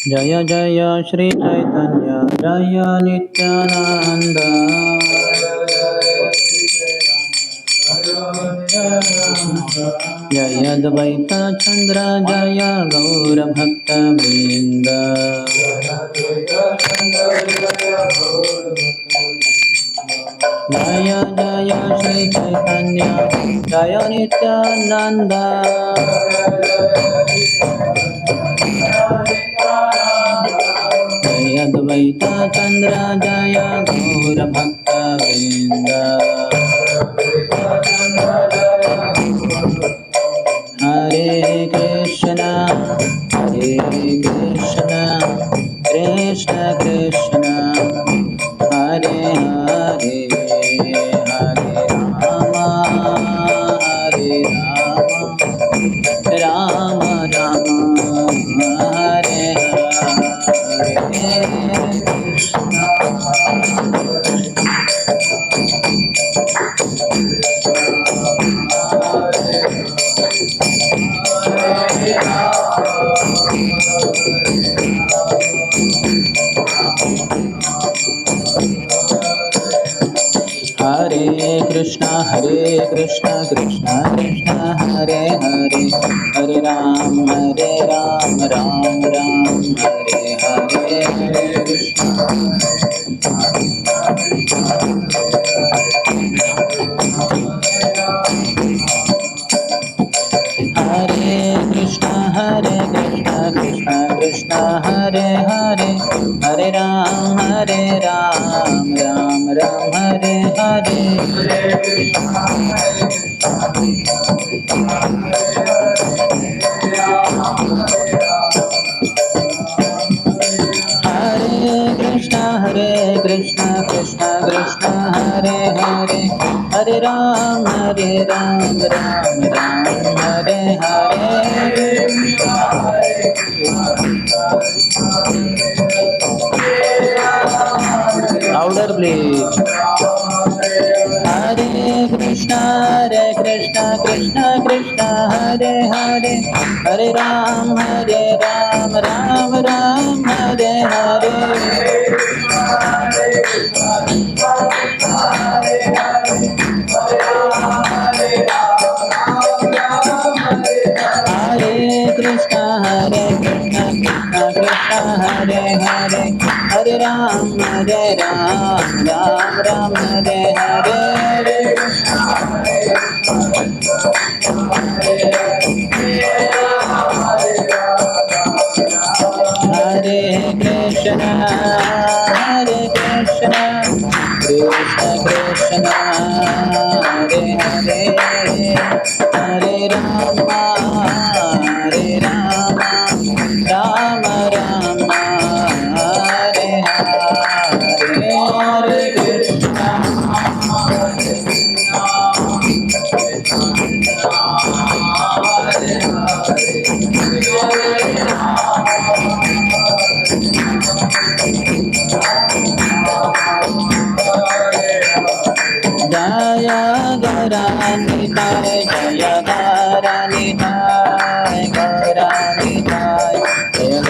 जय जय श्री चैतन्य जय नित्यानंद। जय अद्वैत चंद्र जय गौर भक्त वृंद। जय जय श्री चैतन्य जय नित्यानंद। जय अद्वैत चंद्र जय गौर भक्त वृंद। हरे कृष्णा कृष्ण कृष्ण हरे हरे, हरे राम राम हरे हरे कृष्णा कृष्ण कृष्ण हरे हरे, हरे राम राम राम हरे हरे। हरे कृष्णा कृष्ण कृष्ण हरे हरे, हरे राम राम राम हरे हरे। हरे कृष्ण कृष्ण कृष्ण हरे हरे, हरे राम राम राम हरे हरे। Louder please. हरे कृष्ण कृष्ण कृष्ण हरे हरे, हरे राम राम राम हरे हरे। हरे कृष्ण कृष्ण हरे हरे, हरे राम राम हरे हरे। हरे कृष्ण कृष्ण कृष्ण हरे हरे, हरे राम राम राम हरे हरे। हरे कृष्ण जय गौरानिताय जय गौरानिताय गौरानिताय जय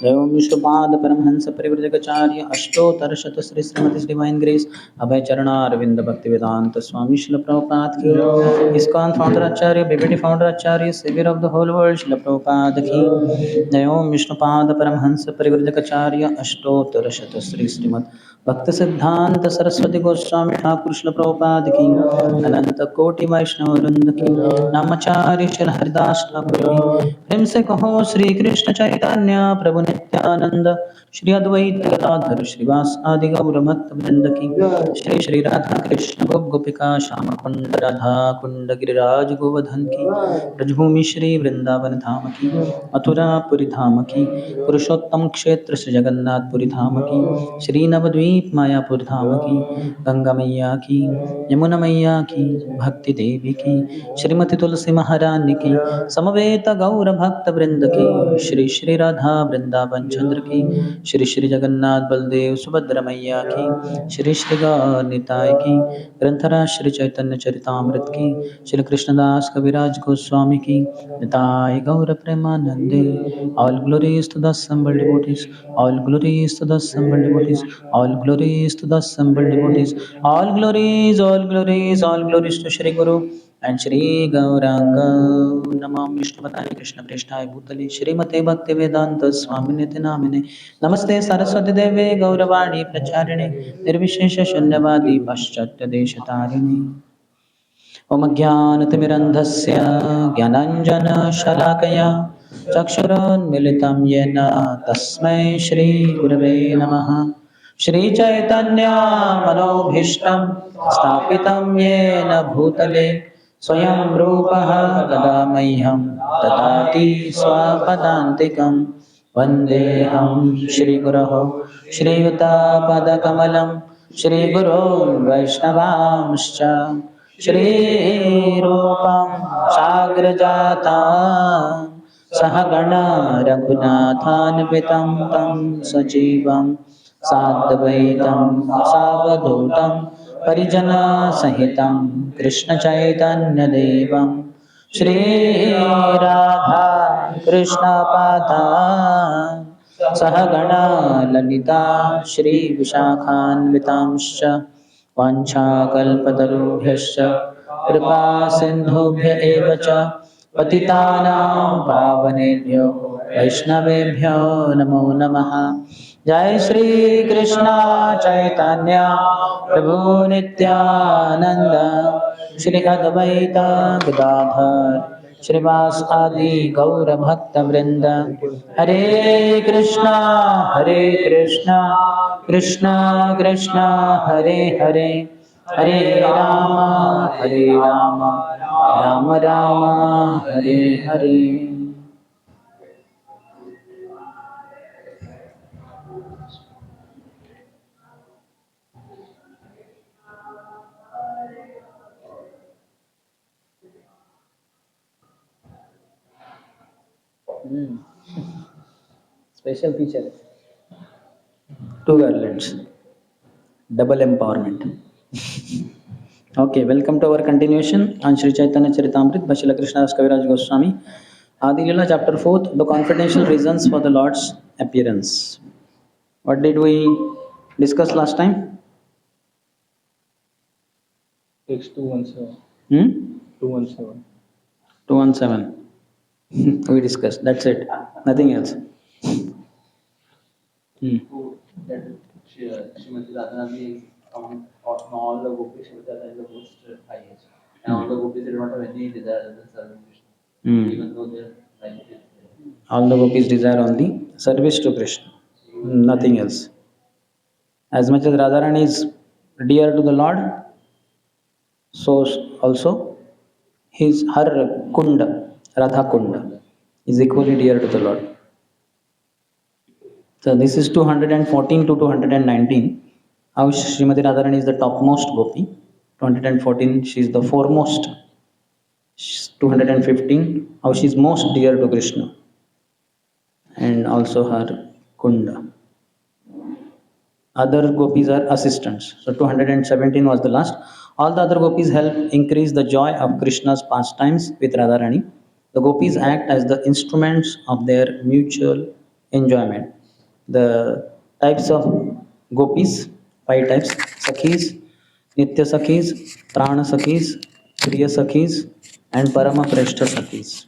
जय ओम विष्णुपाद परमहंस परिव्रजकाचार्य अष्टोत्तर शत श्री श्रीमती डिवाइन ग्रेस अभय चरणारविंद भक्ति वेदांत स्वामी शिल प्रभुपाद की। ISKCON founder Acharya BBT founder Acharya saviour of the whole world शिल प्रभुपाद की। जय ओम विष्णुपाद परमहंस परिव्रजकाचार्य अष्टोत्तर शत श्री श्रीमद भक्त सिद्धांत सरस्वती गोस्वामी ठाकुर शिल प्रभुपाद की। अनंत कोटि वैष्णव वृंद की। नामाचार्य श्री हरिदास ठाकुर की। प्रेम से कहो श्री कृष्ण चैतन्य प्रभु नित्यानंद, श्री अद्वैत गदाधर श्रीवास आदि गौर भक्त वृंद की। श्री श्री राधा कृष्ण गोपिका श्याम कुंड राधा कुंड गिरिराज गोवर्धन की। ब्रजभूमि श्री वृंदावन धाम की। मथुरा पुरी धाम की। पुरुषोत्तम क्षेत्र श्री जगन्नाथपुरी धाम की। श्री नवद्वीप मायापुर धाम की। गंगा मैया की, यमुना मैया की, भक्ति देवी की, श्रीमती तुलसी महारानी की, समवेत गौर भक्त वृंद की। श्री श्री राधा वृंदावन चंद्र की। श्री श्री जगन्नाथ बलदेव सुभद्रा मैया की, श्री श्री गौर निताय की, ग्रंथराज श्री चैतन्य चरितामृत की, श्री कृष्णदास कविराज गोस्वामी की, निताय गौर प्रेमानंदे। All glories to the assembled devotees, all glories to the assembled devotees, all glories to the assembled devotees, all glories, all glories, all glories to Shri Guru and Shri Gauranga. Namam Vishnupadaya Krishna Preshthaya Bhutale Shrimate Bhaktivedanta Swaminiti Namine Namaste Saraswati Deve Gauravani Pracharine Nirvishesha Shunyavadi Paschatya Deshatarine ओम ज्ञानतिमिरन्धस्य ज्ञानाञ्जनशलाकया चक्षुरुन्मिलितं येन तस्मै श्रीगुरवे नमः। श्रीचैतन्यमनोभीष्टं स्थापितं येन भूतले स्वयं रूपः कदा मह्यं ददाति स्वपदान्तिकं। वन्देऽहं श्रीगुरोः श्रीयुतापदकमलं श्रीगुरोन् वैष्णवांश्च श्रीरूपं साग्रजाता सहगणा रघुनाथान्वितं तं सजीवं साद्वैतं सावधूतं परिजनसहितं कृष्णचैतन्यदेवं श्रीराधा कृष्णपादान् सहगणा ललिता श्रीविशाखान्वितांश्च वाञ्छाकल्पतरुभ्यश्च कृपासिन्धुभ्य एव च पतितानां पावनेभ्यो वैष्णवेभ्यो नमो नमः। जय श्री कृष्ण चैतन्य प्रभु नित्यानंद श्री अद्वैत गदाधर श्रीवास आदि गौर भक्त वृंद। हरे कृष्णा कृष्णा कृष्णा हरे हरे, हरे Ram Ram Ram Hare Hare. Special feature. Two garlands. Double empowerment. Okay, welcome to our continuation on Sri Chaitanya Charitamrita by Srila Krishnadas Kaviraj Goswami. Adi-lila chapter 4, the confidential reasons for the Lord's appearance. What did we discuss last time? Text 217. 217. 217. We discussed. That's it. Nothing else. That Srimati Radharani is among all the gopis, Srimati Radharani is the most highest. And all the gopis they don't have any desire other than serving Krishna. Even though their life is there. All the gopis desire only service to Krishna. Nothing else. As much as Radharani is dear to the Lord, so also her Kunda, Radha Kunda, is equally dear to the Lord. So this is 214 to 219. How Srimati Radharani is the topmost gopi. 214, she is the foremost. 215, how she is most dear to Krishna. And also her Kunda. Other gopis are assistants. So 217 was the last. All the other gopis help increase the joy of Krishna's pastimes with Radharani. The gopis act as the instruments of their mutual enjoyment. The types of gopis, 5 types: Sakhis, Nitya Sakhis, Prana Sakhis, Priya Sakhis, and Parama Preshta Sakhis.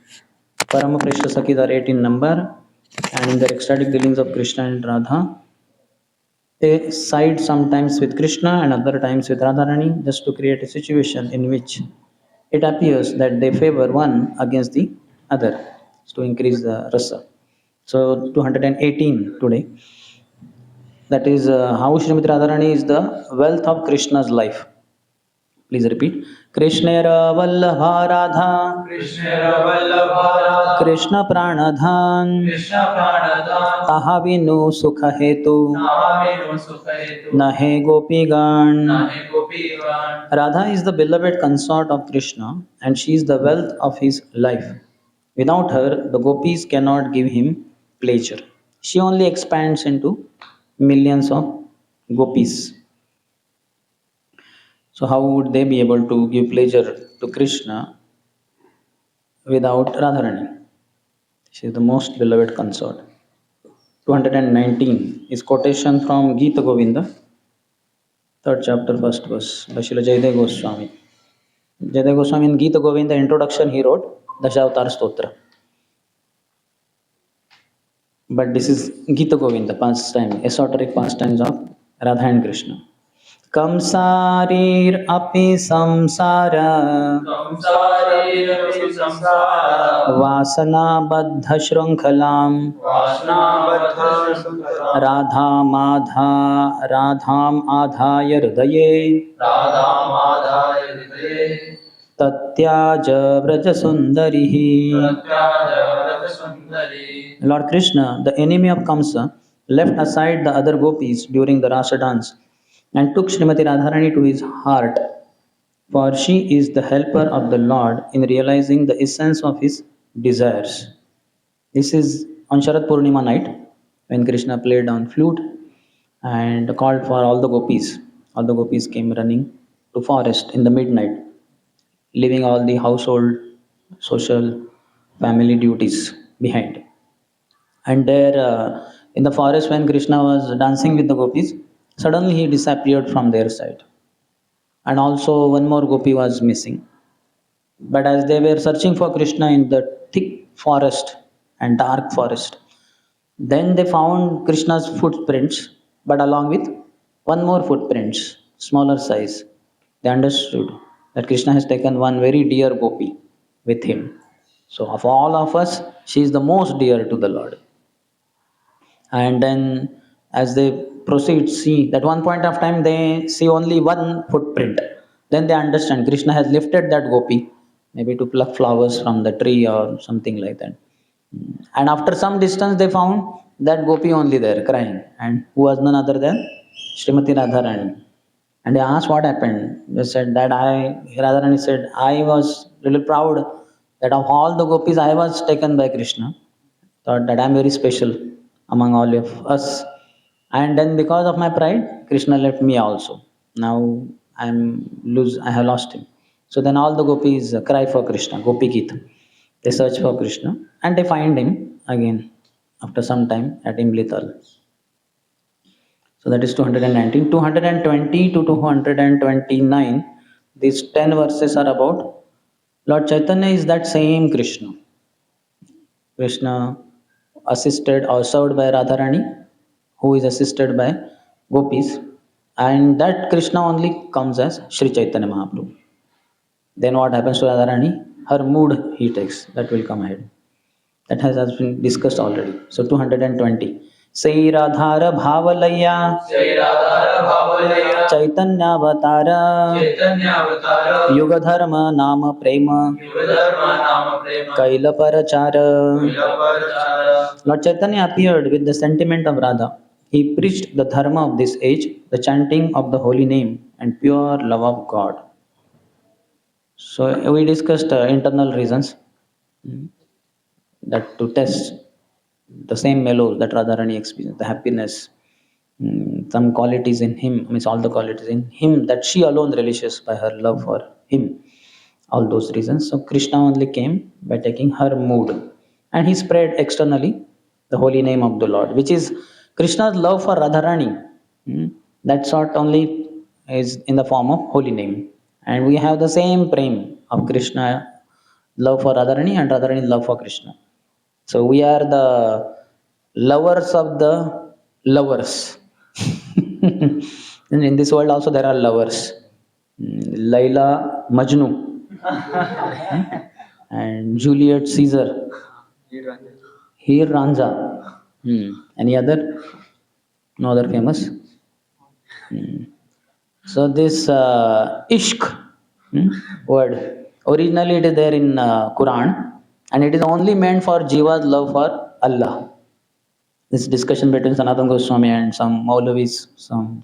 Parama Preshta Sakhis are 8 in number, and in their ecstatic dealings of Krishna and Radha, they side sometimes with Krishna and other times with Radharani, just to create a situation in which it appears that they favor one against the other, to increase the rasa. So 218 today. That is how Srimati Radharani is the wealth of Krishna's life. Please repeat. Krishnera Vallabha Radha, Krishnera Vallabha Radha, Krishna Pranadhan, Krishna Pranadhan, Tahavinu Sukha Hetu, Nahavinu Sukhayetu, Nahe Gopigan. Nahe Gopigan. Radha is the beloved consort of Krishna and she is the wealth of his life. Without her, the gopis cannot give him pleasure. She only expands into millions of gopis. So how would they be able to give pleasure to Krishna without Radharani? She is the most beloved consort. 219 is quotation from Gita Govinda, third chapter, first verse, by Srila Jaydev Goswami. Jaydev Goswami in Gita Govinda introduction he wrote Dashavatar Stotra. But this is Gita Govinda, pastime, esoteric pastimes of Radha and Krishna. Kamsarir api samsara Samsari samsara Vasana baddha shrunkhalam Vasna Baddha Shankaram Radham adhaya hridaye Radha Madhaya Hridaye Tatyaja vraja sundarihi. Pratyaja Sundari Lord Krishna, the enemy of Kamsa, left aside the other gopis during the Rasa dance and took Srimati Radharani to his heart, for she is the helper of the Lord in realizing the essence of his desires. This is on Sharad Purnima night when Krishna played on flute and called for all the gopis. All the gopis came running to forest in the midnight, leaving all the household, social, family duties behind. And there, in the forest, when Krishna was dancing with the gopis, suddenly he disappeared from their sight. And also, one more gopi was missing. But as they were searching for Krishna in the thick forest and dark forest, then they found Krishna's footprints, but along with one more footprints, smaller size. They understood that Krishna has taken one very dear gopi with him. So of all of us, she is the most dear to the Lord. And then as they proceed, see that one point of time they see only one footprint. Then they understand Krishna has lifted that gopi, maybe to pluck flowers from the tree or something like that. And after some distance, they found that gopi only there crying, and who was none other than Srimati Radharani. And they asked what happened. They said that Radharani said, I was really proud that of all the gopis, I was taken by Krishna. Thought that I'm very special among all of us. And then because of my pride, Krishna left me also. Now I have lost him. So then all the gopis cry for Krishna, Gopi Gita. They search for Krishna and they find him again after some time at Imlital. So that is 219. 220 to 229. These 10 verses are about Lord Chaitanya is that same Krishna. Krishna assisted or served by Radharani, who is assisted by gopis, and that Krishna only comes as Sri Chaitanya Mahaprabhu. Then what happens to Radharani? Her mood he takes. That will come ahead. That has been discussed already. So 220. Sai Radhara Bhavalaya Jai Radha Bhavalaya Chaitanya Chaitanya Avatara Yuga Dharma Nama Prema Yugadharma Nama Prema Kaila Parachara. Vilaparachara Lord Chaitanya appeared with the sentiment of Radha. He preached the dharma of this age, the chanting of the holy name, and pure love of God. So we discussed internal reasons that to test the same mellows that Radharani experienced, the happiness, some qualities in him, means all the qualities in him that she alone relishes by her love for him. All those reasons. So Krishna only came by taking her mood. And he spread externally the holy name of the Lord, which is Krishna's love for Radharani. That sort only is in the form of holy name. And we have the same prem of Krishna, love for Radharani and Radharani love for Krishna. So we are the lovers of the lovers. And in this world also there are lovers. Laila Majnu and Juliet Caesar. Here Ranza. Any other? No other famous? So this ishq word, originally it is there in Quran and it is only meant for Jiva's love for Allah. This discussion between Sanatana Goswami and some Maulavis, some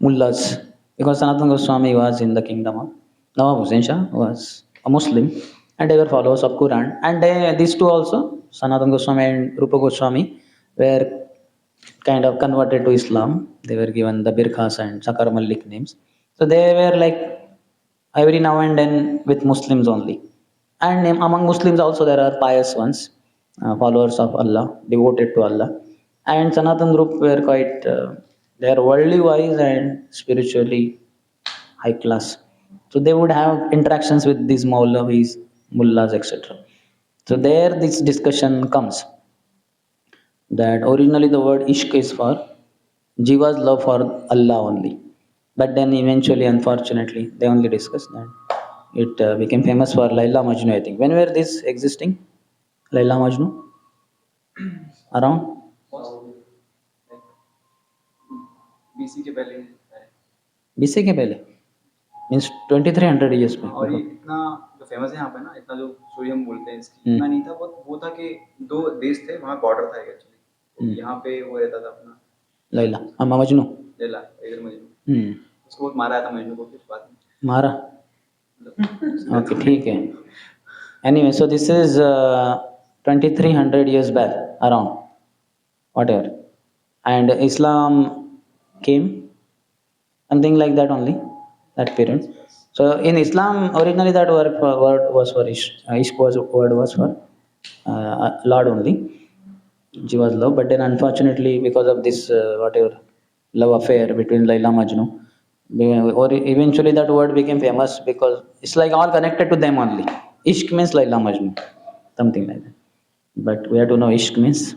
mullahs, because Sanatana Goswami was in the kingdom of Nawab Hussain Shah, was a Muslim, and they were followers of Quran. And these two also, Sanatana Goswami and Rupa Goswami, were kind of converted to Islam. They were given the Birkhas and Sakar Malik names. So they were like every now and then with Muslims only. And among Muslims also there are pious ones, followers of Allah, devoted to Allah. And Sanatan group were quite, they are worldly wise and spiritually high class. So they would have interactions with these Maulavis, Mullahs, etc. So there this discussion comes that originally the word ishq is for Jiva's love for Allah only. But then eventually, unfortunately, they only discussed that. It became famous for Laila Majnu, I think. When were this existing? Laila Majnu? Around? BC के पहले BC के पहले? Means 2300 years में. और ये इतना जो famous है यहाँ पे ना, इतना जो स्टोरी हम बोलते हैं इसकी इतना नहीं था। वो था कि दो देश थे, वहाँ बॉर्डर था एक्चुअली। यहाँ पे वो रहता था अपना लैला, मजनू, लैला, इधर मजनू। उसको बहुत मारा था मजनू को कुछ बाद में। मारा? Okay, ठीक है. Anyway, so this is 2300 years back, around, whatever. And Islam came, something like that only, that period. So in Islam, originally that word was for ishq. Ishq word was for Lord only, Jiva's love. But then unfortunately, because of this whatever love affair between Laila Majnu, or eventually that word became famous because it's like all connected to them only. Ishq means Laila Majnu, something like that. But we have to know ishq means.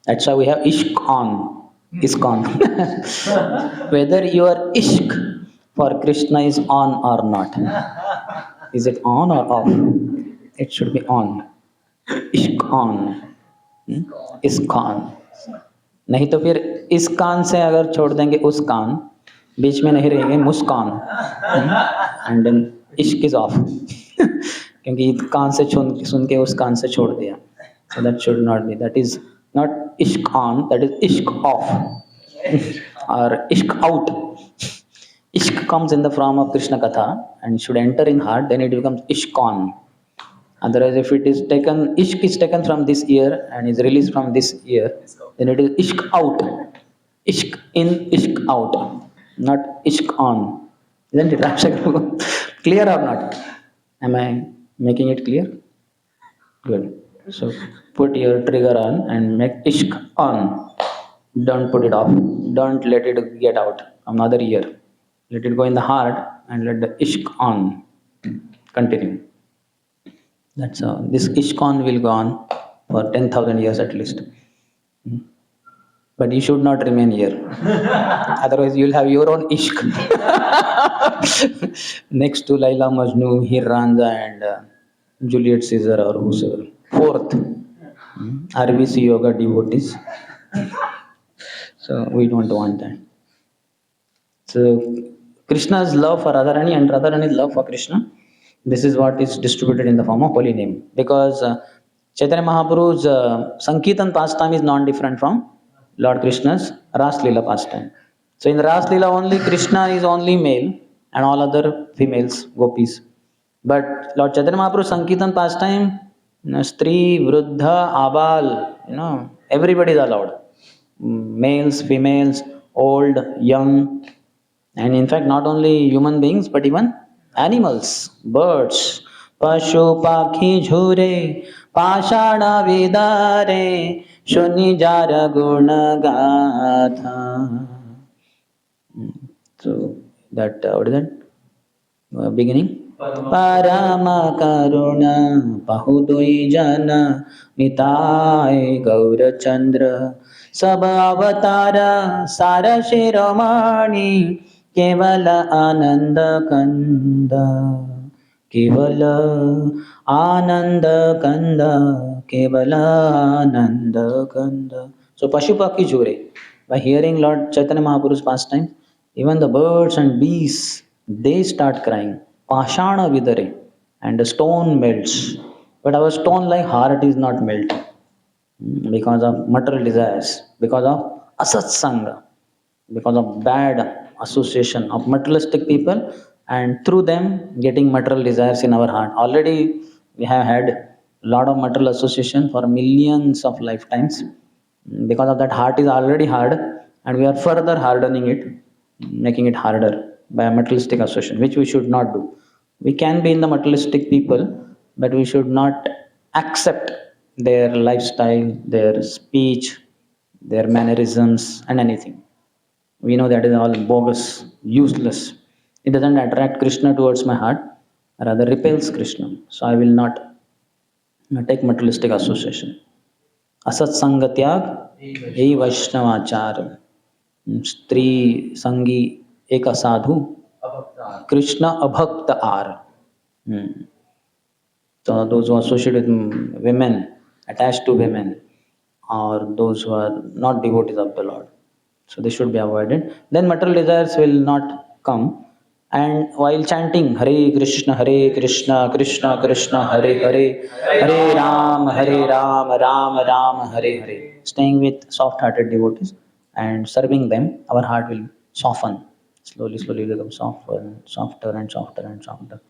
That's why we have ishq on, iskon. Whether your ishq for Krishna is on or not. Is it on or off? It should be on. Ishq on. ISKCON. नहीं तो फिर इस कान से अगर छोड़ देंगे उस कान, बीच में नहीं रहेंगे मुस्कान, एंड देन इश्क इज ऑफ. क्योंकि कान से सुन के उस कान से छोड़ दिया. So that should not be. That is not ishq on, that is ishq off. Or ishq out. Ishq comes in the form of Krishna Katha and should enter in heart, then it becomes ishq on. Otherwise, if it is taken, ishq is taken from this ear and is released from this ear, then it is ishq out. Ishq in, ishq out. Not ishq on. Isn't it, Rakshak? Clear or not? Am I making it clear? Good. So put your trigger on and make ishq on. Don't put it off. Don't let it get out from another ear. Let it go in the heart and let the ishq on continue. That's how this ISKCON will go on for 10,000 years at least. But you should not remain here. Otherwise, you'll have your own ishq. Next to Laila Majnu, Hiranza, and Juliet Caesar, or whosoever. Fourth, RBC Yoga devotees. So we don't want that. So Krishna's love for Radharani and Radharani's love for Krishna, this is what is distributed in the form of holy name. Because Chaitanya Mahaprabhu's Sankirtan pastime is non-different from Lord Krishna's Ras-lila pastime. So in Ras Lila only Krishna is only male and all other females, gopis. But Lord Chaitanya Mahaprabhu's Sankirtan pastime, Stri, Vruddha, Abal, everybody is allowed. Males, females, old, young, and in fact not only human beings but even animals, birds. Pashu pakhi jhure, pashana vidare, shuni jara guna gatha. So that, what is that? Beginning? Parama karuna pahudoi jana nitai gaura chandra sab avatara sara shiromani kevala ananda kanda kevala ananda kanda kevala ananda kanda. So Pashupaki Jure, by hearing Lord Chaitanya Mahaprabhu's pastime, even the birds and bees, they start crying. Pashana vidare, and the stone melts. But our stone like heart is not melting because of material desires, because of asatsanga, because of bad association of materialistic people, and through them getting material desires in our heart. Already we have had a lot of material association for millions of lifetimes. Because of that, heart is already hard, and we are further hardening it, making it harder by a materialistic association, which we should not do. We can be in the materialistic people, but we should not accept their lifestyle, their speech, their mannerisms, and anything. We know that is all bogus, useless. It doesn't attract Krishna towards my heart, rather repels Krishna. So I will not take materialistic association. असत्संग त्याग यही वैष्णवाचार. स्त्री संगी एक साधु Krishna abhakt are. So those who associate with women, attached to women, or those who are not devotees of the Lord. So they should be avoided. Then material desires will not come. And while chanting Hare Krishna, Krishna Krishna, Hare Hare, Hare Ram, Ram Ram, Hare Hare, staying with soft-hearted devotees and serving them, our heart will soften. Slowly, slowly become softer, softer and softer and softer.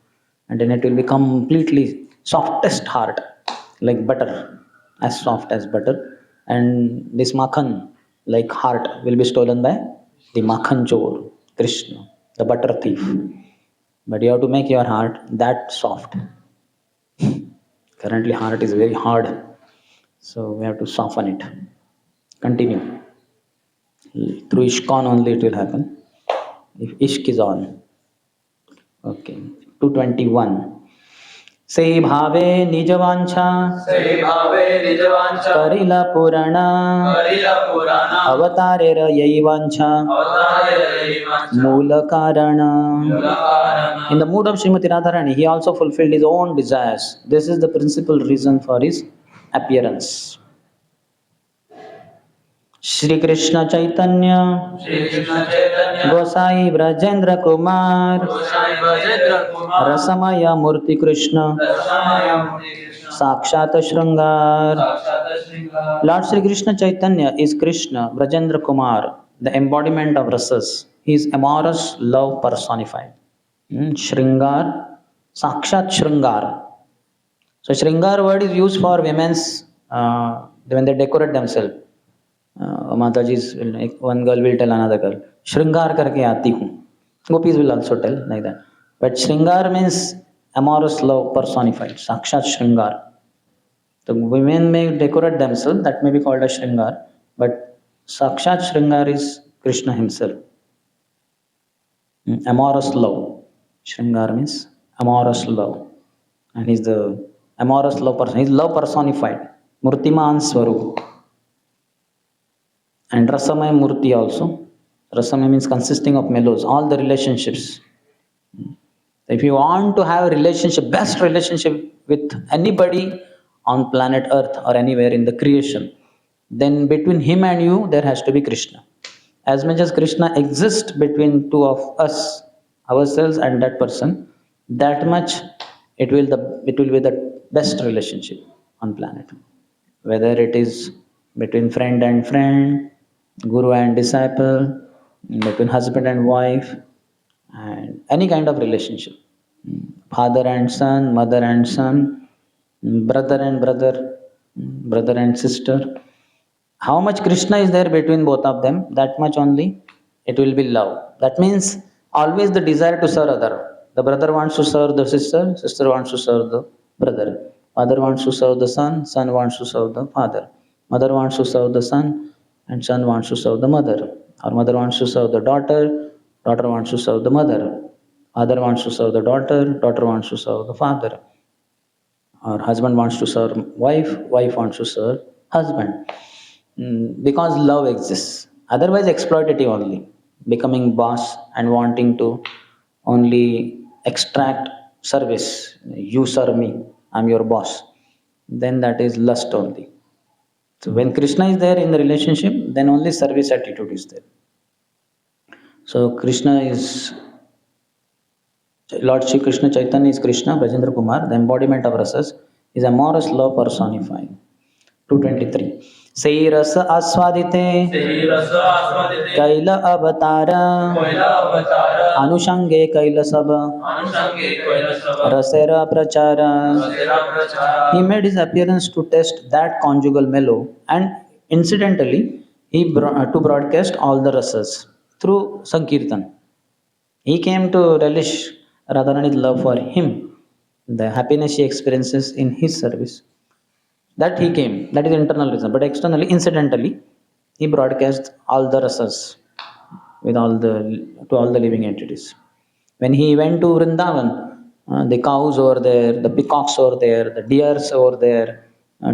And then it will become completely softest heart, like butter, as soft as butter. And this makhan, like heart, will be stolen by the makhan chor, Krishna, the butter thief. But you have to make your heart that soft. Currently, heart is very hard, so we have to soften it. Continue. Through Ishkan only it will happen. If Ishq is on. Okay. 221. से भावे निज वांछा करिला पुराणा अवतारे यही वांछा मूल कारण. In the mood of Srimati Radharani, he also fulfilled his own desires. This is the principal reason for his appearance. Shri Krishna Chaitanya Gosai Brajendra Kumar Rasamaya Murti Krishna Sakshat Shringar. Lord Shri Krishna Chaitanya is Krishna Brajendra Kumar, the embodiment of rasas. He is amorous love personified. Shringar, Sakshat Shringar. So Shringar word is used for women's when they decorate themselves. Mataji's, one girl will tell another girl, Shringar karke aati hu. Gopis will also tell like that. But Shringar means amorous love personified, Sakshat Shringar. The women may decorate themselves, that may be called a Shringar, but Sakshat Shringar is Krishna himself. Amorous love. Shringar means amorous love. And he's the amorous love person. He's love personified. Murtiman Swarup. And Rasamaya Murti also. Rasamaya means consisting of mellows, all the relationships. If you want to have a relationship, best relationship with anybody on planet Earth or anywhere in the creation, then between him and you, there has to be Krishna. As much as Krishna exists between two of us, ourselves and that person, that much it will be the best relationship on planet. Whether it is between friend and friend, guru and disciple, between husband and wife, and any kind of relationship. Father and son, mother and son, brother and brother, brother and sister. How much Krishna is there between both of them, that much only it will be love. That means always the desire to serve other. The brother wants to serve the sister, sister wants to serve the brother. Father wants to serve the son, son wants to serve the father. Mother wants to serve the son, and son wants to serve the mother. Or mother wants to serve the daughter, daughter wants to serve the mother. Father wants to serve the daughter, daughter wants to serve the father. Or husband wants to serve wife, wife wants to serve husband. Because love exists. Otherwise, exploitative only. Becoming boss and wanting to only extract service. You serve me, I'm your boss. Then that is lust only. So when Krishna is there in the relationship, then only service attitude is there. So Krishna is, Lord Shri Krishna Chaitanya is Krishna, Brajendra Kumar, the embodiment of rasas, is amorous love personified. 223. Sei rasa aswadite kaila avatara anushange kaila saba rasera prachara. He made his appearance to test that conjugal mellow, and incidentally, to broadcast all the rasas through Sankirtan. He came to relish Radharani's love for him, the happiness she experiences in his service. That he came, that is internal reason. But externally, incidentally, he broadcast all the rasas with all the to all the living entities. When he went to Vrindavan, the cows over there, the peacocks over there, the deers over there,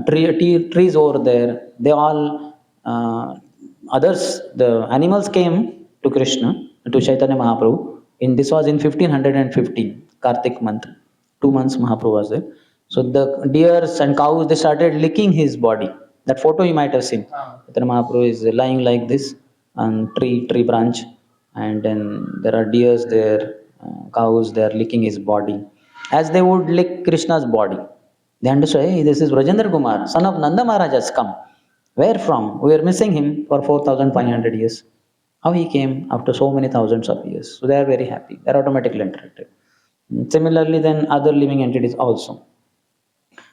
trees over there, they all others, the animals came to Krishna, to Chaitanya Mahaprabhu. In this was in 1515, Kartik month. 2 months Mahaprabhu was there. So the deers and cows they started licking his body. That photo you might have seen. Chaitanya Mahaprabhu is lying like this on tree branch, and then there are deers there, cows they are licking his body, as they would lick Krishna's body. They understood, hey, this is Brajendra Kumar, son of Nanda Maharaj has come. Where from? We were missing him for 4,500 years. How he came after so many thousands of years? So they are very happy. They are automatically interacted. Similarly, then other living entities also.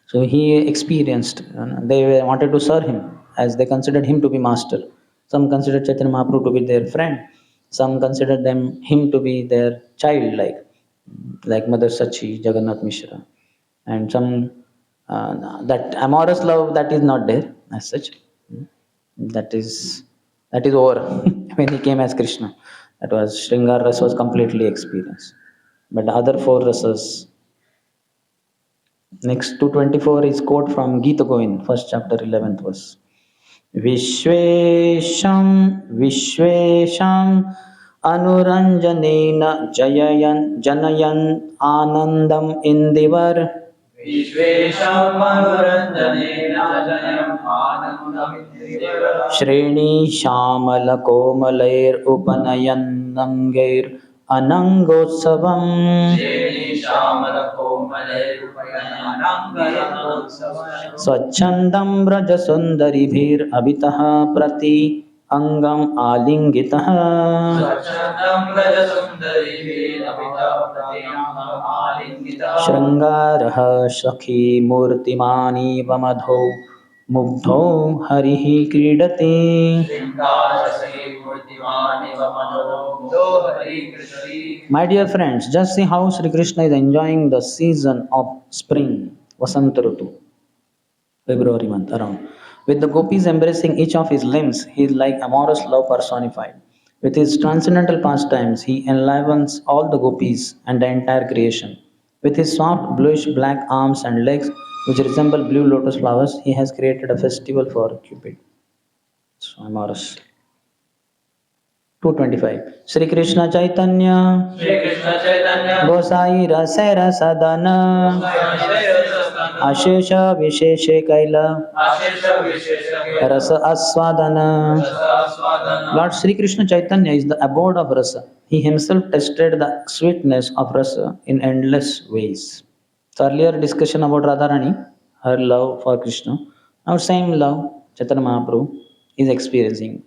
So he experienced, they wanted to serve him as they considered him to be master. Some considered Chaitanya Mahaprabhu to be their friend. Some considered him to be their child, like Mother Sachi, Jagannath Mishra. And some, that amorous love that is not there as such. That is over when he came as Krishna. That was Shringar Ras was completely experienced. But the other four rasas. Next 224 is quote from Gita Govind, first chapter, 11th verse. Vishvesham anuranjanena janayan anandam indivar. Vishvesham Manuranjanena Janayam Anandam Indivar. Shreni Shamala Komalair Upanayan Nangair Anangotsavam. Sheni Shamala Komale Rupayanangaram. Swachandam Braja Sundaribhir Abhitaha Prati Angam Alingitaha. Swachandam Raja Sundari Veeramita Pratiyam Alingita. Shrangaraha Sakhi Murtimani Vamadho Mugdho Harihi Kridati. Shringasasi Murtimani Vamano Mudho Hari Krishna. My dear friends, just see how Sri Krishna is enjoying the season of spring, Vasanta Rutu, February month around. With the gopis embracing each of his limbs, he is like amorous love personified. With his transcendental pastimes, he enlivens all the gopis and the entire creation. With his soft bluish black arms and legs, which resemble blue lotus flowers, he has created a festival for Cupid. So amorous. 225. Sri Krishna Chaitanya Shri Krishna Chaitanya Gosai Rasera Sadana Ashesha Visheshe Kaila Ashesha Vishesha Rasa Aswadana. Swadana. Lord Sri Krishna Chaitanya is the abode of rasa. He himself tested the sweetness of rasa in endless ways. So earlier discussion about Radharani, her love for Krishna. Now same love Chaitanya Mahaprabhu is experiencing.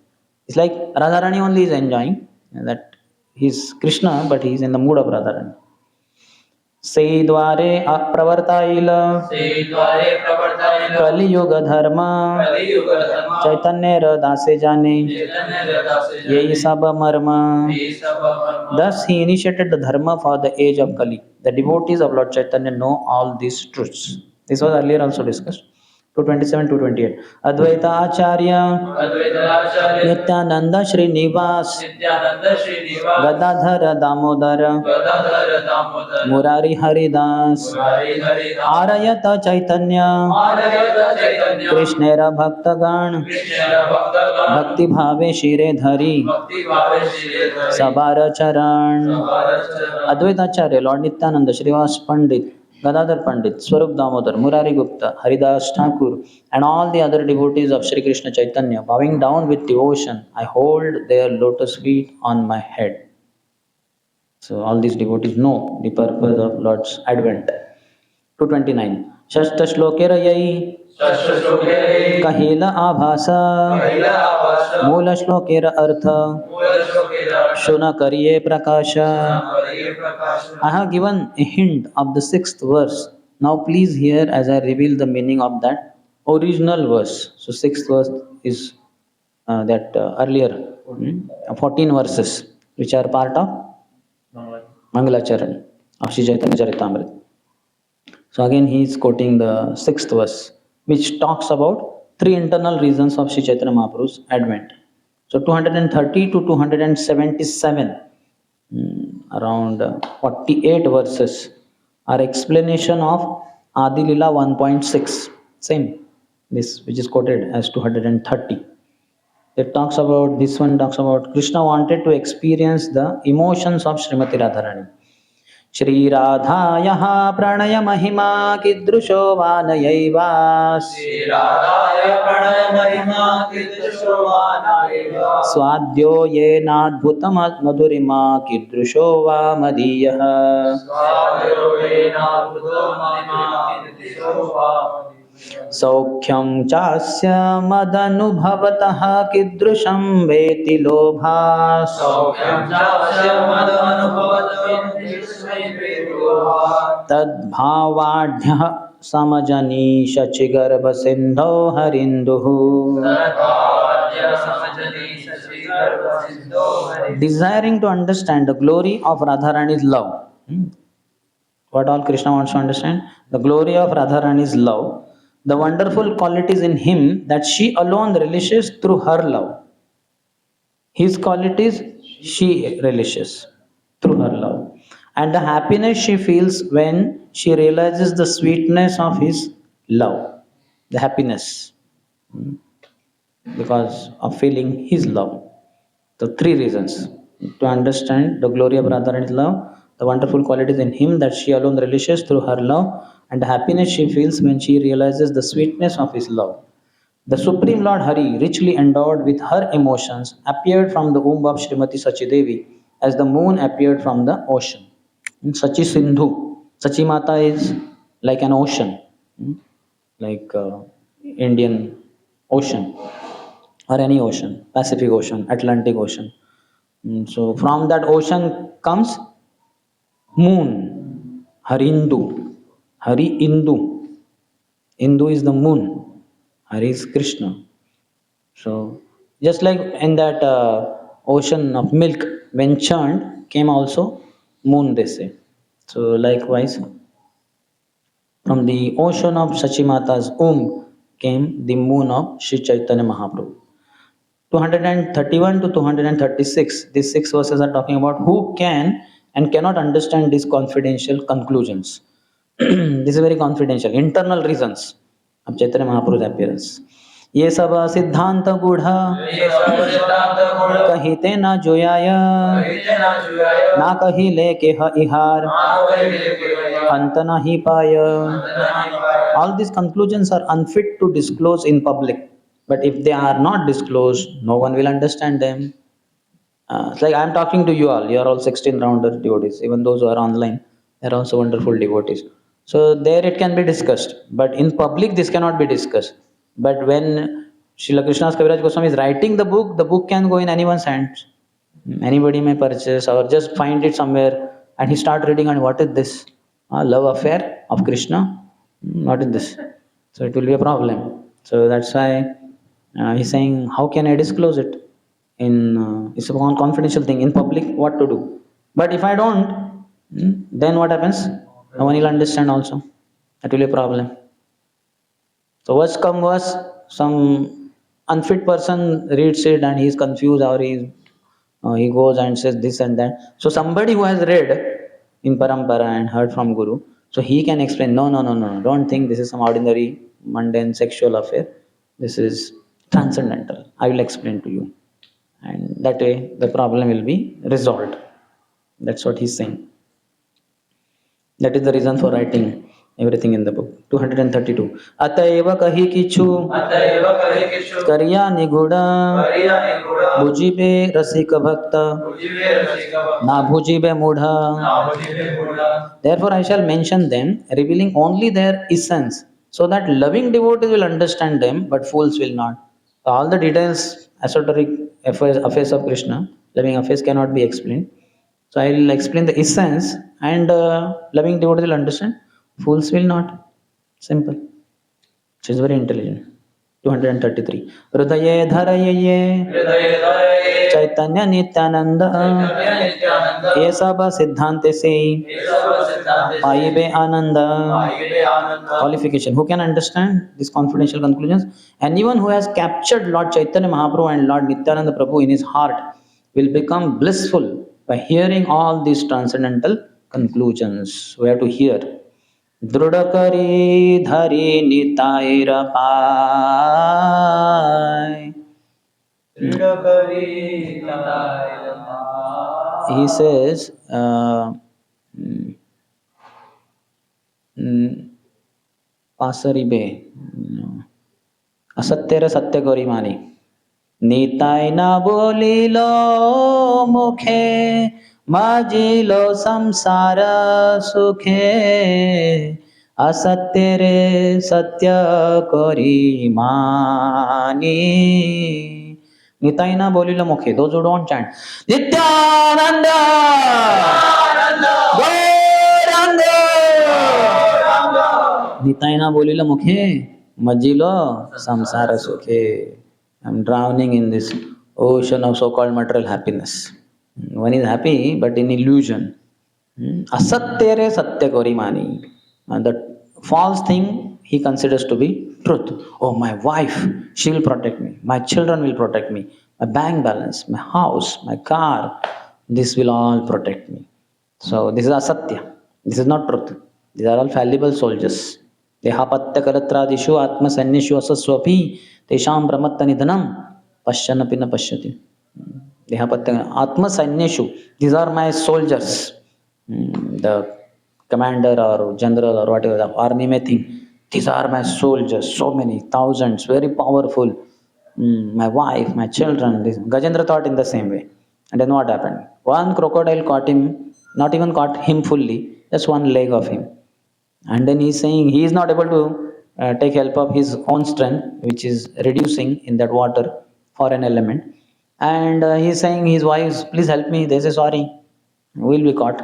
It's like Radharani only is enjoying that he's Krishna, but he's in the mood of Radharani. Sei dware pravartaila Se Dware Pravartayana Kali Yuga Dharma Kali Yuga Dharma Chaitanya Radase Jane Chaitanya Radase Yehi Saba Marma. Vesabhavarma. Thus he initiated the dharma for the age of Kali. The devotees of Lord Chaitanya know all these truths. This was earlier also discussed. 227, 228. Advaita Acharya Advaita Acharya Nityananda Srinivas Nityananda Srinivas Gadadhara Damodara Gadadhara Damodara Murari Haridas Murari Haridas Arayata Chaitanya Arayata Chaitanya Krishnera Bhaktagan Krishna Bhaktagan Bhakti Bhave Shire Dhari Bhakti Bhave Shri Dhari Sabara Charan. Sabarachara Advaita Acharya, Lord Nityananda, Srivas Pandit, Gadadhar Pandit, Swarup Damodar, Murari Gupta, Haridas Thakur, and all the other devotees of Sri Krishna Chaitanya, bowing down with devotion, I hold their lotus feet on my head. So all these devotees know the purpose of Lord's advent. 229. Shashta Shlokera Yai Shashtra Shloke Kahela Abhasa Kahila Avasha Mula Shlokera Artha Mula Shlokera Shuna Kariye Prakasha. Hare Prakasha. I have given a hint of the 6th verse. Now please hear as I reveal the meaning of that original verse. So sixth verse is that earlier 14 verses which are part of Mangalacharan of Sri Chaitanya Charitamrita. So again he is quoting the sixth verse which talks about three internal reasons of Sri Chaitanya Mahaprabhu's advent. So 230 to 277, around 48 verses are explanation of Adi-lila 1.6. Same, this which is quoted as 230. It talks about, this one talks about Krishna wanted to experience the emotions of Srimati Radharani. श्रीराधायाः प्रणयमहिमा कीदृशो वा नयैवा श्रीराधाय प्रणयमहिमा कीदृशो वा नैव स्वाद्यो येनाद्भुतमधुरिमा कीदृशो वा मदीयः स्वादयोगेनाद्भुतो महिमा कीदृशो वा सौख्यं चास्य मदनुभवतः कीदृशं वेति लोभात् सौख्यं चास्य मदनुभवतं कीदृशं वेदोहात् तद्भावाढ्यः समजनीश चिगर्भसिन्धौ हरिन्दुः तद्भावाद्य समजनि शशिगर्भसिन्धो Hari desiring to understand the glory of Radharani's love. What all Krishna wants to understand? The glory of Radharani's love, the wonderful qualities in him that she alone relishes through her love. His qualities she relishes through her love. And the happiness she feels when she realizes the sweetness of his love. The happiness because of feeling his love. The three reasons to understand the glory of Radharani's love, the wonderful qualities in him that she alone relishes through her love, and the happiness she feels when she realizes the sweetness of his love. The Supreme Lord Hari, richly endowed with her emotions, appeared from the womb of Srimati Sachi Devi as the moon appeared from the ocean. Sachi Sindhu. Sachi Mata is like an ocean, like Indian Ocean or any ocean, Pacific Ocean, Atlantic Ocean. So from that ocean comes moon, Harindu, Hari Indu. Indu is the moon, Hari is Krishna. So just like in that ocean of milk, when churned came also moon, they say. So likewise, from the ocean of Sachimata's womb came the moon of Sri Chaitanya Mahaprabhu. 231 to 236, these six verses are talking about who can and cannot understand these confidential conclusions. This is very confidential, internal reasons of Chaitanya Mahaprabhu's appearance. ये सब सिद्धांत गूढ़ ये सब सिद्धांत गुण कहिते न जोयाय कहिते न जुयाय ना कही ले के ह इहार मा वै लेके अंत नहीं पाय. नहीं पाया All these conclusions are unfit to disclose in public. But if they are not disclosed, no one will understand them. It's like I am talking to you all. You are all 16 rounder devotees. Even those who are online, they are also wonderful devotees. So there it can be discussed. But in public, this cannot be discussed. But when Srila Krishnadas Kaviraj Goswami is writing the book can go in anyone's hands. Anybody may purchase or just find it somewhere and he start reading and what is this? Love affair of Krishna? What is this? So it will be a problem. So that's why he's saying, how can I disclose it? It's a confidential thing. In public, what to do? But if I don't, then what happens? No one will understand also. That will be a problem. So worst come worst, some unfit person reads it and he is confused or he goes and says this and that. So somebody who has read in Parampara and heard from Guru, so he can explain, no, don't think this is some ordinary, mundane sexual affair. This is transcendental. I will explain to you. And that way the problem will be resolved. That's what he's saying. That is the reason for writing everything in the book. 232. अतएव कही किछु अतएव कहि किछु करिया निगुड़ करिया निगुड़ बुझिबे रसिक भक्त बुझिबे रसिक भक्त ना बुझिबे मूढ़. ना बुझिबे मूढ़ Therefore I shall mention them, revealing only their essence, so that loving devotees will understand them, but fools will not. So all the details, esoteric affairs of Krishna, loving affairs cannot be explained. So I will explain the essence, and loving devotees will understand. Fools will not. Simple. She's very intelligent. 233. Hridaye dharaye Chaitanya Nityananda ये सब सिद्धांत से पाइबे आनंद. Qualification. Who can understand these confidential conclusions? Anyone who has captured Lord Chaitanya Mahaprabhu and Lord Nityananda Prabhu in his heart will become blissful by hearing all these transcendental conclusions. We have to hear. दृढ़करी धरी नितायर पाय. He says, पासरिबे असत्यरे सत्य करी मानी. निताय ना बोलिलो मुखे माजिलो संसार सुखे. असत्य रे सत्य करी मानी. निताय ना बोलिलो मुखे. Those who don't chant Nityananda Gauranga. Nitai ना बोलिलो मुखे मजिलो samsara sukhe. I'm drowning in this ocean of so-called material happiness. One is happy, but in illusion. Asatya re satya kori mani. And the false thing he considers to be truth. Oh, my wife, she will protect me. My children will protect me. My bank balance, my house, my car, this will all protect me. So this is asatya. This is not truth. These are all fallible soldiers. देहापत्य करत्रादिषु आत्मसन्निषु असस्वपि तेषां प्रमत्त निधनं पश्यन्नपि न पश्यति. देहापत्य आत्मसन्निषु. These are my soldiers. The commander or general or whatever the army may think, these are my soldiers, so many thousands, very powerful. My wife, my children. This. Gajendra thought in the same way. And then what happened? One crocodile caught him, not even caught him fully, just one leg of him. And then he's saying he is not able to take help of his own strength, which is reducing in that water for an element. And he's saying his wives, please help me. They say, sorry, we'll be caught.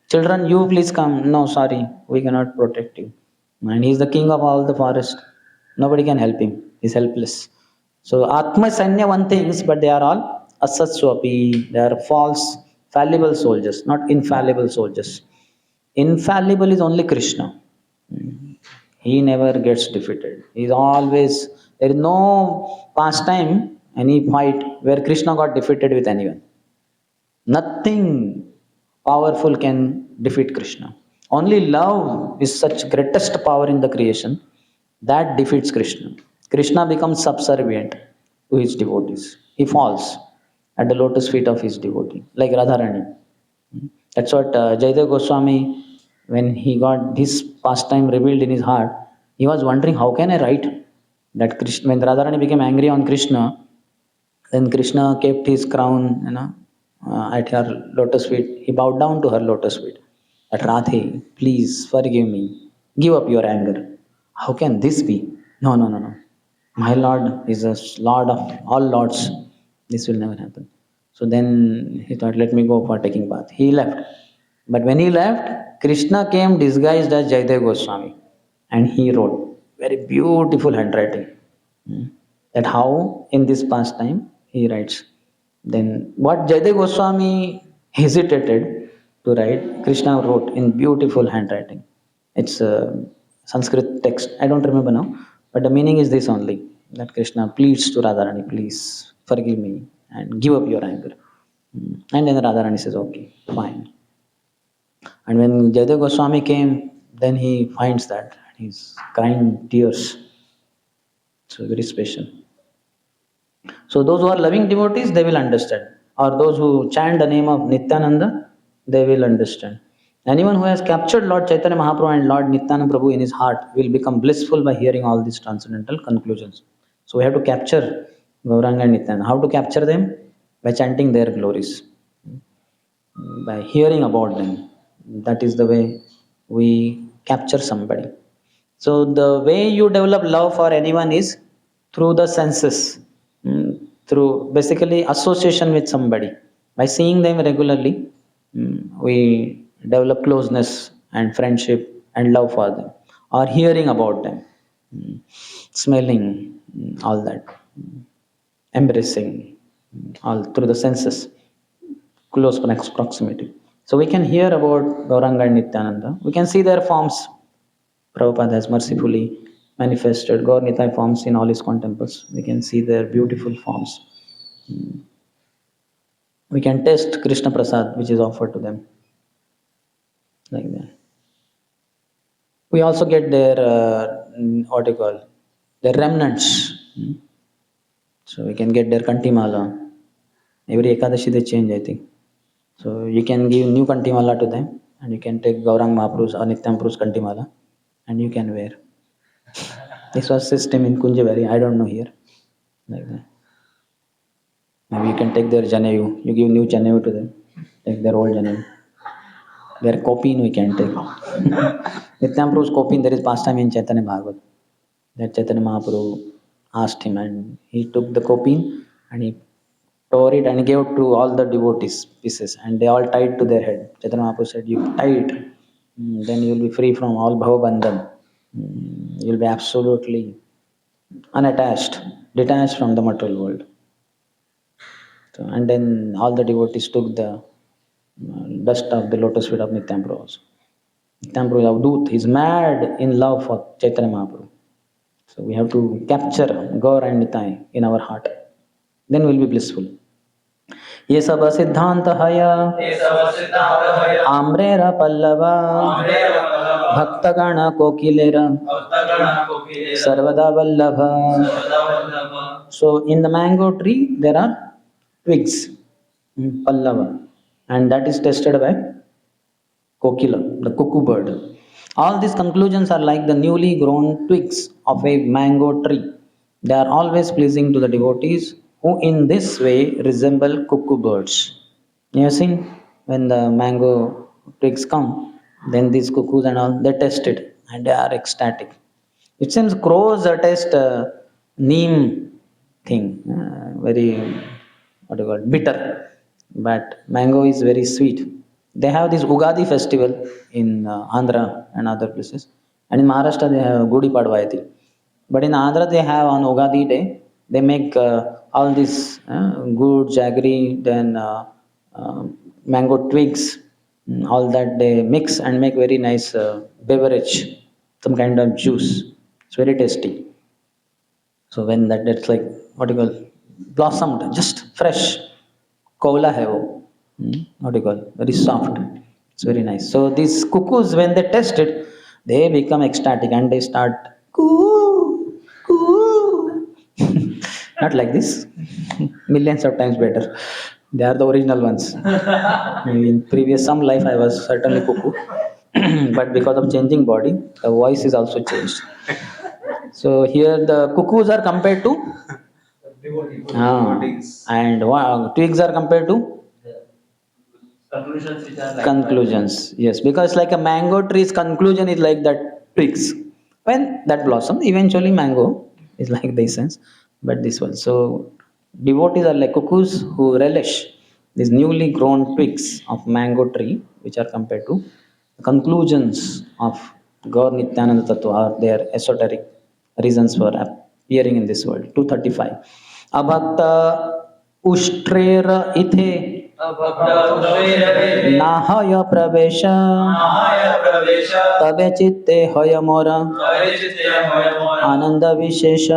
Children, you please come. No, sorry, we cannot protect you. And he's the king of all the forest. Nobody can help him. He's helpless. So Atma Sanya one thinks, but they are all asatswapi. They are false, fallible soldiers, not infallible soldiers. Infallible is only Krishna. He never gets defeated. He's always, there is no pastime, any fight where Krishna got defeated with anyone. Nothing powerful can defeat Krishna. Only love is such greatest power in the creation that defeats Krishna. Krishna becomes subservient to his devotees. He falls at the lotus feet of his devotee, like Radharani. That's what Jaydev Goswami, when he got this pastime revealed in his heart, he was wondering, how can I write that Krishna? When Radharani became angry on Krishna, then Krishna kept his crown, at her lotus feet. He bowed down to her lotus feet. That Radhe, please forgive me. Give up your anger. How can this be? No, no, no, no. My Lord is a Lord of all lords. This will never happen. So then he thought, let me go for taking bath. He left. But when he left, Krishna came disguised as Jaydev Goswami. And he wrote very beautiful handwriting. That how in this pastime he writes. Then what Jaydev Goswami hesitated to write, Krishna wrote in beautiful handwriting. It's a Sanskrit text. I don't remember now. But the meaning is this only. That Krishna pleads to Radharani, please forgive me and give up your anger. And then Radharani says, okay, fine. And when Jaydev Goswami came, then he finds that he's crying tears. So very special. So those who are loving devotees, they will understand. Or those who chant the name of Nityananda, they will understand. Anyone who has captured Lord Chaitanya Mahaprabhu and Lord Nityananda Prabhu in his heart will become blissful by hearing all these transcendental conclusions. So we have to capture Gauranga and Nityananda. How to capture them? By chanting their glories. By hearing about them. That is the way we capture somebody. So the way you develop love for anyone is through the senses, through basically association with somebody. By seeing them regularly, we develop closeness and friendship and love for them. Or hearing about them. smelling, all that, embracing, all through the senses, close proximity. So we can hear about Gauranga and Nityananda. We can see their forms. Prabhupada has mercifully manifested Gaur Nitai forms in all his temples. We can see their beautiful forms. We can taste Krishna Prasad, which is offered to them, like that. We also get their, what do you call, their remnants. So we can get their Kantimala. Every Ekadashi they change, I think. So you can give new Kantimala to them, and you can take Gaurang Mahaprabhu's or Nityam Prabhu's Kantimala, and you can wear. This was system in Kunjavari, I don't know here. Like that. Maybe you can take their Janeyu. You give new Janeyu to them. Take their old Janeyu. Their copy we can take. Nityam Prabhu's copy, there is pastime in Chaitanya Bhagavat. That Chaitanya Mahaprabhu asked him, and he took the copy and he tore it and gave to all the devotees pieces, and they all tied to their head. Chaitanya Mahaprabhu said, "You tie it, then you will be free from all bhavabandhan. You will be absolutely unattached, detached from the material world." So, and then all the devotees took the dust of the lotus feet of Nityam Prabhu. Nityam Prabhu is Avdut, he is mad in love for Chaitanya Mahaprabhu. So we have to capture Gaur and Nitai in our heart. Then we will be blissful. ये सब सिद्धांत हया आम्रेर पल्लवा भक्तगण कोकिलेर सर्वदा Vallabh. So in the mango tree there are twigs, pallava, and that is tested by kokila, the cuckoo bird. All these conclusions are like the newly grown twigs of a mango tree. They are always pleasing to the devotees who in this way resemble cuckoo birds. You have seen when the mango twigs come, then these cuckoos and all, they test it and they are ecstatic. It seems crows taste neem thing, very, what do you call it, bitter, but mango is very sweet. They have this Ugadi festival in Andhra and other places, and in Maharashtra they have Gudi Padwa, I think. But in Andhra they have on Ugadi day they make all this good jaggery, then mango twigs, all that they mix and make very nice beverage, some kind of juice. It's very tasty. So when that's like, what do you call, blossomed, just fresh, kola hai wo. What do you call, very soft. It's very nice. So these cuckoos, when they test it, they become ecstatic and they start coo, coo. Not like this. Millions of times better. They are the original ones. In previous some life I was certainly cuckoo. But because of changing body, the voice is also changed. So here the cuckoos are compared to and twigs are compared to Conclusions which are like conclusions. Yes, because like a mango tree's conclusion is like that twigs. When that blossom, eventually mango is like the essence, but this one. So devotees are like cuckoos who relish these newly grown twigs of mango tree, which are compared to the conclusions of Gaur Nityananda Tattva, or their esoteric reasons for appearing in this world. 235. Abhakta Ushtrera ithe नाहय प्रवेश तबे चित्ते हय मोर आनंद विशेष.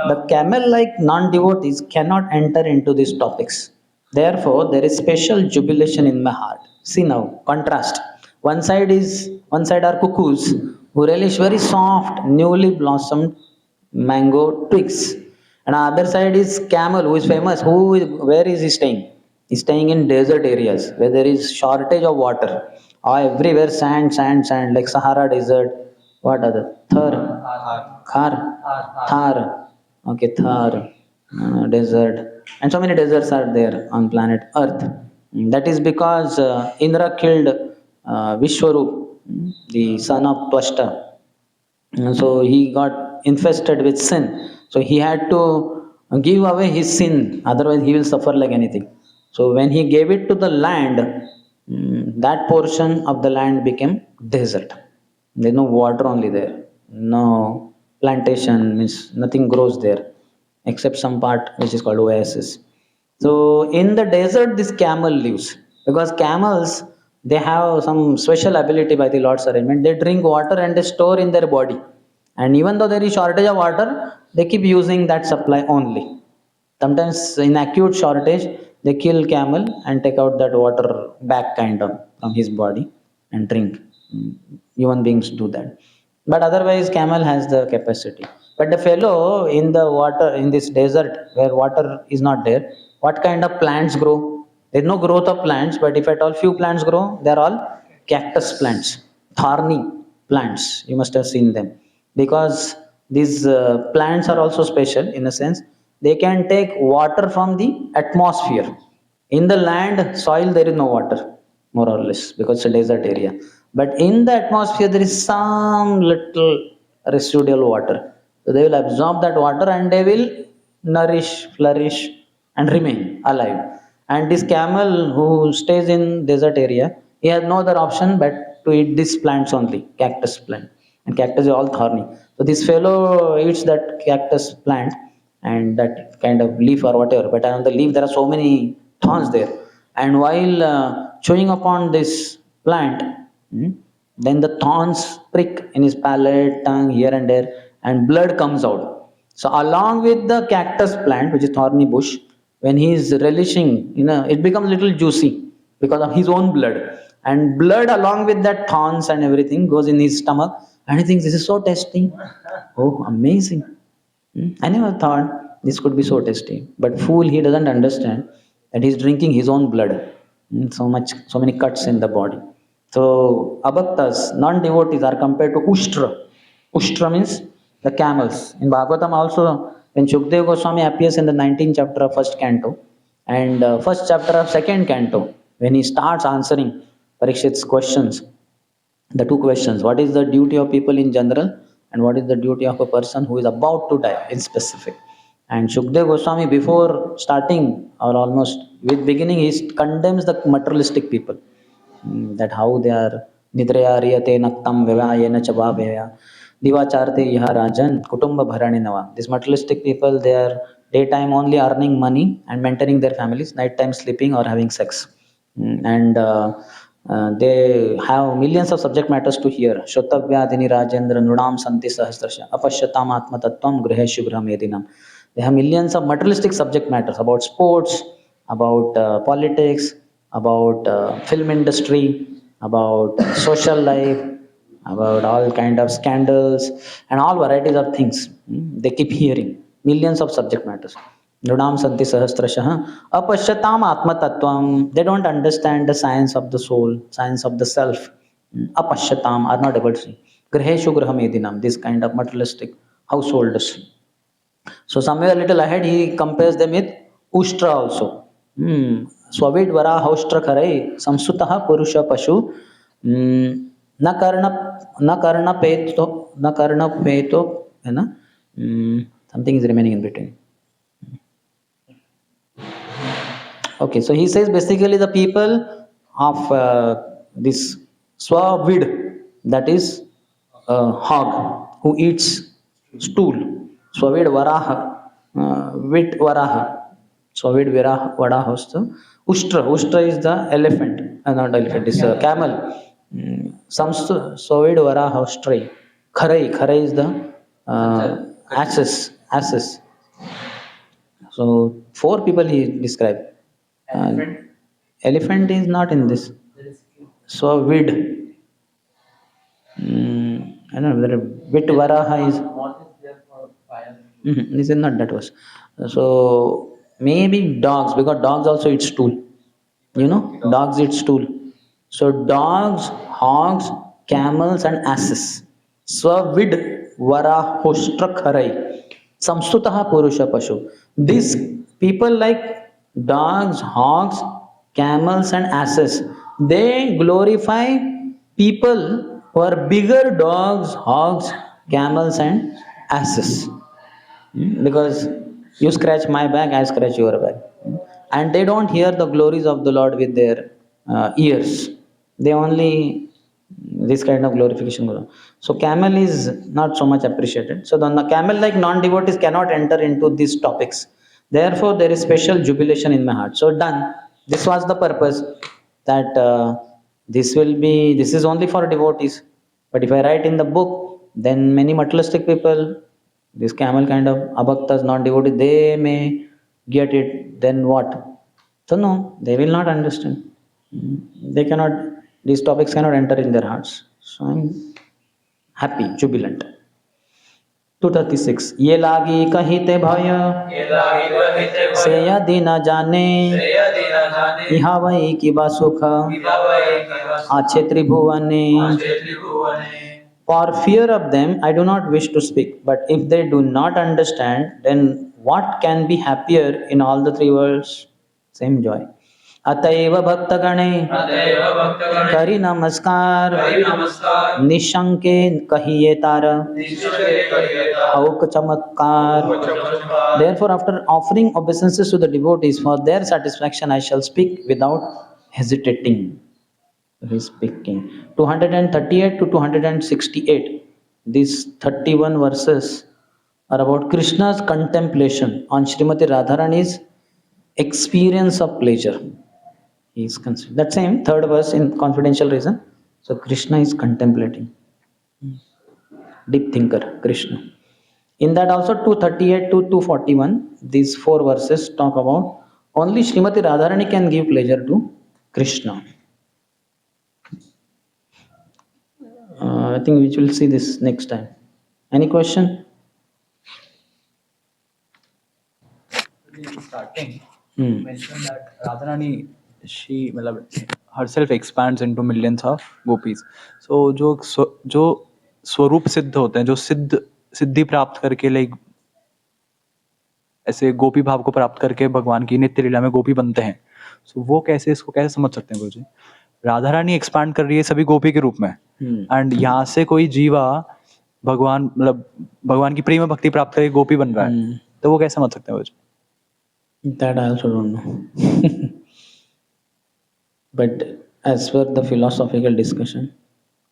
The camel-like non-devotees cannot enter into these topics. Therefore, there is special jubilation in my heart. See now, contrast. One side are cuckoos who relish very soft, newly blossomed mango twigs. And other side is camel, who is famous. Where is he staying? He's staying in desert areas where there is shortage of water. Everywhere sand, sand, sand, like Sahara desert. What other? Thar. Okay, Thar desert. And so many deserts are there on planet Earth. That is because Indra killed Vishwarup, the son of Twashta. So he got infested with sin. So he had to give away his sin, otherwise he will suffer like anything. So when he gave it to the land, that portion of the land became desert. There is no water only there. no plantation, means nothing grows there except some part which is called oasis. So in the desert, this camel lives because camels, they have some special ability by the Lord's arrangement. They drink water and they store in their body. And even though there is shortage of water, they keep using that supply only. Sometimes in acute shortage, they kill camel and take out that water back kind of from his body and drink. Human beings do that. But otherwise, camel has the capacity. But the fellow in the water, in this desert where water is not there, what kind of plants grow? There's no growth of plants, but if at all few plants grow, they're all cactus plants, thorny plants. You must have seen them because these plants are also special in a sense. They can take water from the atmosphere. In the land soil there is no water, more or less, because it's a desert area, but in the atmosphere there is some little residual water. So they will absorb that water and they will nourish, flourish, and remain alive. And this camel who stays in desert area, he has no other option but to eat these plants only, cactus plant. And cactus is all thorny. So this fellow eats that cactus plant and that kind of leaf or whatever. But on the leaf there are so many thorns there. And while chewing upon this plant, then the thorns prick in his palate, tongue, here and there, and blood comes out. So along with the cactus plant, which is thorny bush, when he is relishing, it becomes a little juicy because of his own blood. And blood along with that thorns and everything goes in his stomach, and he thinks this is so tasty. Oh, amazing. I never thought this could be so tasty. But fool, he doesn't understand that he's drinking his own blood. So many cuts in the body. So abhaktas, non-devotees, are compared to Ushtra. Ushtra means the camels. In Bhagavatam also, when Shukdev Goswami appears in the 19th chapter of first canto and first chapter of second canto, when he starts answering Parikshit's questions, the two questions: what is the duty of people in general, and what is the duty of a person who is about to die in specific. And Shukdev Goswami, before starting, or almost with beginning, he condemns the materialistic people, that how they are nidraya riyate naktam vivayena chabhaveya divacharte iha rajan kutumba bharani nava. These materialistic people, they are daytime only earning money and maintaining their families, nighttime sleeping or having sex. And they have millions of subject matters to hear. Shrotavyadini Rajendra Nudam Santi Sahasrasya Apashyatam Atma Tattvam Griheshu Brahmedinam. They have millions of materialistic subject matters about sports, about politics, about film industry, about social life, about all kind of scandals and all varieties of things. They keep hearing millions of subject matters. Nudam Santi Sahasrashah Apashyatam Atma Tattvam. They don't understand the science of the soul, science of the self. Apashyatam, are not able to see. Griheshu Grahamedinam, this kind of materialistic householders. So somewhere a little ahead, he compares them with Ushtra also. Swavid Vara Haustra Kharai, Samsutaha Purusha Pashu, Nakarna Peto, Nakarna Peto, something is remaining in between. Okay, so he says basically the people of this Swavid, that is hog who eats stool. Swavid Varaha, Vit Varaha. Swavid Varaha hosta. Ushtra is the elephant, not elephant, it's a camel. Swavid Varaha Ushtrai. Kharai is the asses. So four people he described. Elephant is not in this. So vid. I don't know whether Vit Varaha is. Moth is there for fire. This is not that was. So maybe dogs, because dogs also eat stool. Dogs eat stool. So dogs, hogs, camels, and asses. Swavid Varahostra Kharai. Samsutaha Purusha Pashu. These people like dogs, hogs, camels, and asses, they glorify people who are bigger dogs, hogs, camels, and asses. Because you scratch my back, I scratch your back. And they don't hear the glories of the Lord with their ears. They only This kind of glorification goes on. So camel is not so much appreciated. So the camel like non-devotees cannot enter into these topics. Therefore, there is special jubilation in my heart. So done. This was the purpose that this is only for devotees. But if I write in the book, then many materialistic people, this camel kind of abhaktas, non-devotees, they may get it. Then what? So no, they will not understand. They cannot, these topics cannot enter in their hearts. So I'm happy, jubilant. 236 ये लागी कहिते भय से यदि न जाने इहा वही की बा सुख आछे त्रिभुवने. For fear of them, I do not wish to speak. But if they do not understand, then what can be happier in all the three worlds? Same joy. अतएव भक्तगणे करि नमस्कार निशंके कहिए तार औक चमत्कार. Therefore, after offering obeisances to the devotees for their satisfaction, I shall speak without hesitating. He is speaking. 238 to 268. These 31 verses are about Krishna's contemplation on Srimati Radharani's experience of pleasure. He is considering that same third verse in confidential reason. So Krishna is contemplating. Deep thinker, Krishna. In that also 238 to 241, these four verses talk about only Srimati Radharani can give pleasure to Krishna. I think we will see this next time. Any question? Starting, you mentioned that Radharani, she herself expands into millions of gopis. So जो स्वरूप सिद्ध होते हैं, जो सिद्धि प्राप्त करके like ऐसे गोपी भाव को प्राप्त करके भगवान की नित्य लीला में गोपी बनते हैं, सो वो कैसे, इसको कैसे समझ सकते हैं गुरुजी? राधा रानी एक्सपांड कर रही है सभी गोपी के रूप में, एंड यहाँ से कोई जीवा भगवान की प्रेम भक्ति प्राप्त करके गोपी बन रहा है, तो वो कैसे समझ सकते हैं गुरुजी? That I also don't know. But as per the philosophical discussion,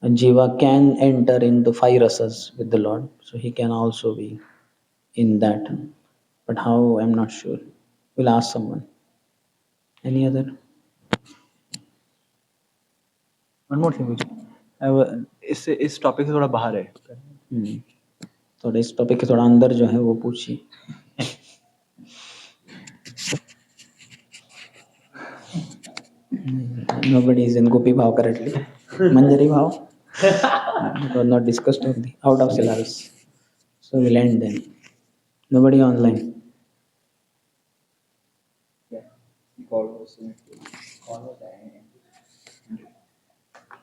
a jiva can enter into five rasas with the Lord, so he can also be in that. But how, I'm not sure. We'll ask someone. Any other? One more thing गुरुजी, इस topic से थोड़ा बाहर है. थोड़ा इस topic के थोड़ा अंदर जो है वो पूछिए. Nobody is in Gopi Bhav currently. Manjari Bhav. It was not discussed only. Out of syllabus. So we'll end then. Nobody online.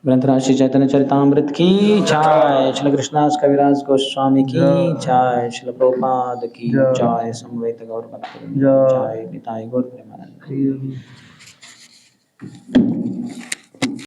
ग्रंथराज Shri Chaitanya Charitamrita की जय. श्री कृष्णास कविराज गोस्वामी की जय. श्री प्रभुपाद की जय. समवेत गौर भक्त जय. निताई गौर प्रेमानंद.